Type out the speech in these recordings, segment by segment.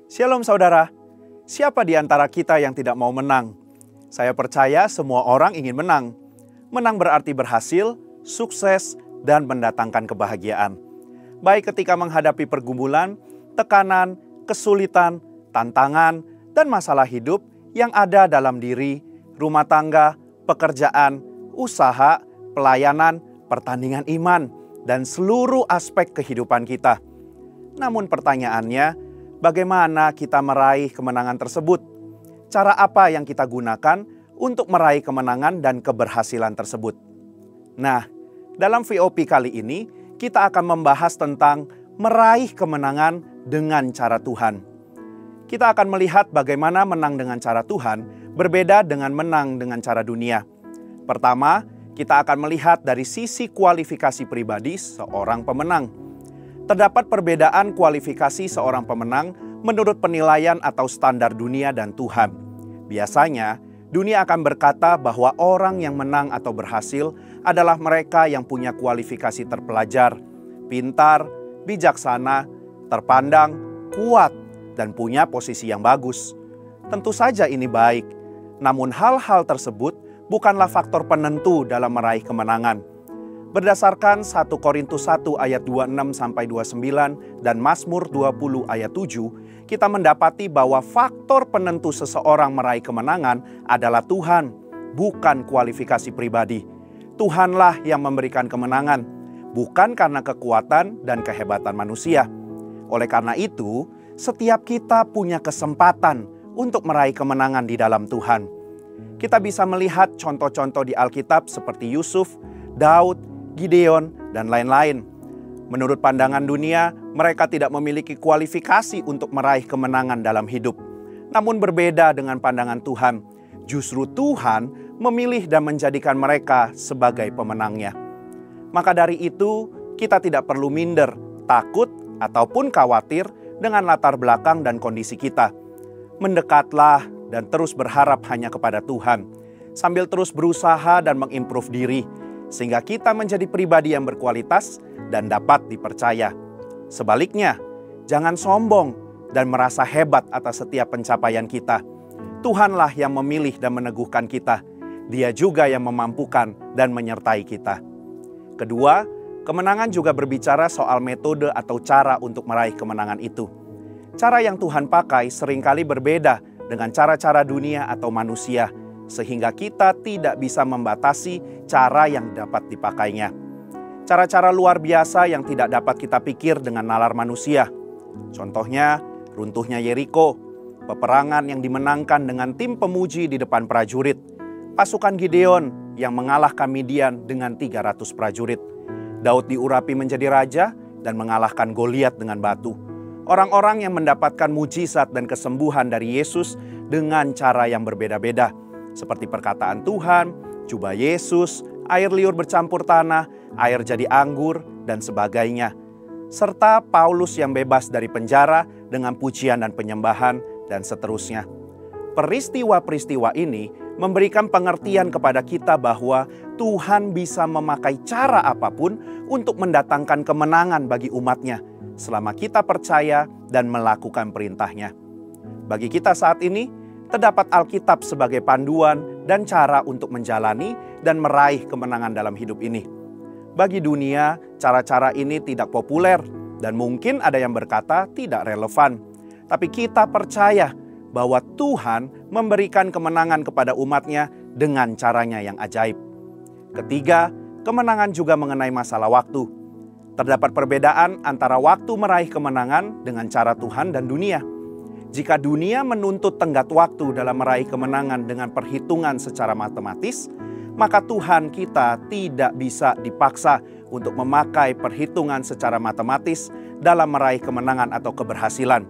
Shalom saudara, siapa di antara kita yang tidak mau menang? Saya percaya semua orang ingin menang. Menang berarti berhasil, sukses, dan mendatangkan kebahagiaan. Baik ketika menghadapi pergumulan, tekanan, kesulitan, tantangan, dan masalah hidup yang ada dalam diri, rumah tangga, pekerjaan, usaha, pelayanan, pertandingan iman, dan seluruh aspek kehidupan kita. Namun pertanyaannya, bagaimana kita meraih kemenangan tersebut? Cara apa yang kita gunakan untuk meraih kemenangan dan keberhasilan tersebut? Nah, dalam VOP kali ini kita akan membahas tentang meraih kemenangan dengan cara Tuhan. Kita akan melihat bagaimana menang dengan cara Tuhan berbeda dengan menang dengan cara dunia. Pertama, kita akan melihat dari sisi kualifikasi pribadi seorang pemenang. Terdapat perbedaan kualifikasi seorang pemenang menurut penilaian atau standar dunia dan Tuhan. Biasanya, dunia akan berkata bahwa orang yang menang atau berhasil adalah mereka yang punya kualifikasi terpelajar, pintar, bijaksana, terpandang, kuat, dan punya posisi yang bagus. Tentu saja ini baik, namun hal-hal tersebut bukanlah faktor penentu dalam meraih kemenangan. Berdasarkan 1 Korintus 1 ayat 26-29 dan Mazmur 20 ayat 7, kita mendapati bahwa faktor penentu seseorang meraih kemenangan adalah Tuhan, bukan kualifikasi pribadi. Tuhanlah yang memberikan kemenangan, bukan karena kekuatan dan kehebatan manusia. Oleh karena itu, setiap kita punya kesempatan untuk meraih kemenangan di dalam Tuhan. Kita bisa melihat contoh-contoh di Alkitab seperti Yusuf, Daud, Gideon, dan lain-lain. Menurut pandangan dunia, mereka tidak memiliki kualifikasi untuk meraih kemenangan dalam hidup. Namun berbeda dengan pandangan Tuhan. Justru Tuhan memilih dan menjadikan mereka sebagai pemenangnya. Maka dari itu, kita tidak perlu minder, takut, ataupun khawatir dengan latar belakang dan kondisi kita. Mendekatlah dan terus berharap hanya kepada Tuhan, sambil terus berusaha dan mengimprove diri, sehingga kita menjadi pribadi yang berkualitas dan dapat dipercaya. Sebaliknya, jangan sombong dan merasa hebat atas setiap pencapaian kita. Tuhanlah yang memilih dan meneguhkan kita. Dia juga yang memampukan dan menyertai kita. Kedua, kemenangan juga berbicara soal metode atau cara untuk meraih kemenangan itu. Cara yang Tuhan pakai seringkali berbeda dengan cara-cara dunia atau manusia, sehingga kita tidak bisa membatasi cara yang dapat dipakainya. Cara-cara luar biasa yang tidak dapat kita pikir dengan nalar manusia. Contohnya, runtuhnya Yeriko, peperangan yang dimenangkan dengan tim pemuji di depan prajurit, pasukan Gideon yang mengalahkan Midian dengan 300 prajurit, Daud diurapi menjadi raja dan mengalahkan Goliat dengan batu. Orang-orang yang mendapatkan mujizat dan kesembuhan dari Yesus dengan cara yang berbeda-beda, seperti perkataan Tuhan, jubah Yesus, air liur bercampur tanah, air jadi anggur, dan sebagainya. Serta Paulus yang bebas dari penjara dengan pujian dan penyembahan, dan seterusnya. Peristiwa-peristiwa ini memberikan pengertian kepada kita bahwa Tuhan bisa memakai cara apapun untuk mendatangkan kemenangan bagi umatnya, selama kita percaya dan melakukan perintahnya. Bagi kita saat ini, terdapat Alkitab sebagai panduan dan cara untuk menjalani dan meraih kemenangan dalam hidup ini. Bagi dunia, cara-cara ini tidak populer dan mungkin ada yang berkata tidak relevan. Tapi kita percaya bahwa Tuhan memberikan kemenangan kepada umatnya dengan caranya yang ajaib. Ketiga, kemenangan juga mengenai masalah waktu. Terdapat perbedaan antara waktu meraih kemenangan dengan cara Tuhan dan dunia. Jika dunia menuntut tenggat waktu dalam meraih kemenangan dengan perhitungan secara matematis, maka Tuhan kita tidak bisa dipaksa untuk memakai perhitungan secara matematis dalam meraih kemenangan atau keberhasilan.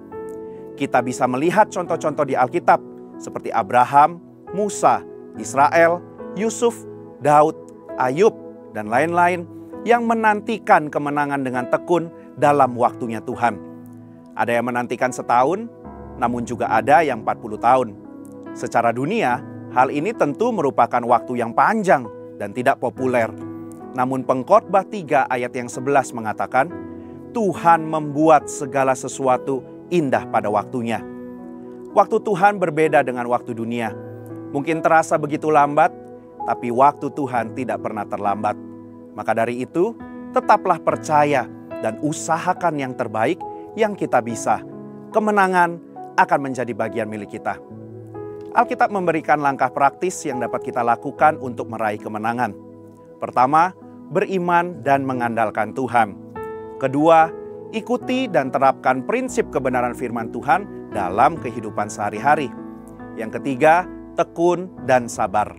Kita bisa melihat contoh-contoh di Alkitab seperti Abraham, Musa, Israel, Yusuf, Daud, Ayub, dan lain-lain yang menantikan kemenangan dengan tekun dalam waktunya Tuhan. Ada yang menantikan setahun, namun juga ada yang 40 tahun. Secara dunia, hal ini tentu merupakan waktu yang panjang dan tidak populer. Namun Pengkhotbah 3 ayat yang 11 mengatakan, Tuhan membuat segala sesuatu indah pada waktunya. Waktu Tuhan berbeda dengan waktu dunia. Mungkin terasa begitu lambat, tapi waktu Tuhan tidak pernah terlambat. Maka dari itu, tetaplah percaya dan usahakan yang terbaik yang kita bisa. Kemenangan akan menjadi bagian milik kita. Alkitab memberikan langkah praktis yang dapat kita lakukan untuk meraih kemenangan. Pertama, beriman dan mengandalkan Tuhan. Kedua, ikuti dan terapkan prinsip kebenaran firman Tuhan dalam kehidupan sehari-hari. Yang ketiga, tekun dan sabar.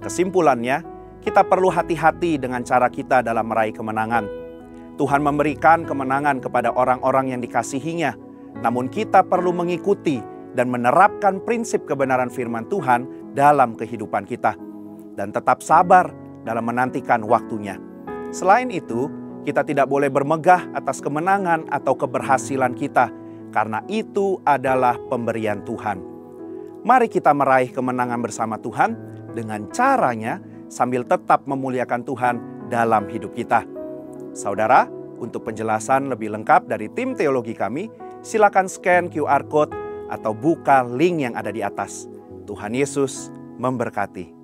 Kesimpulannya, kita perlu hati-hati dengan cara kita dalam meraih kemenangan. Tuhan memberikan kemenangan kepada orang-orang yang dikasihinya, namun kita perlu mengikuti dan menerapkan prinsip kebenaran firman Tuhan dalam kehidupan kita, dan tetap sabar dalam menantikan waktunya. Selain itu, kita tidak boleh bermegah atas kemenangan atau keberhasilan kita, karena itu adalah pemberian Tuhan. Mari kita meraih kemenangan bersama Tuhan dengan caranya sambil tetap memuliakan Tuhan dalam hidup kita. Saudara, untuk penjelasan lebih lengkap dari tim teologi kami, silakan scan QR Code atau buka link yang ada di atas. Tuhan Yesus memberkati.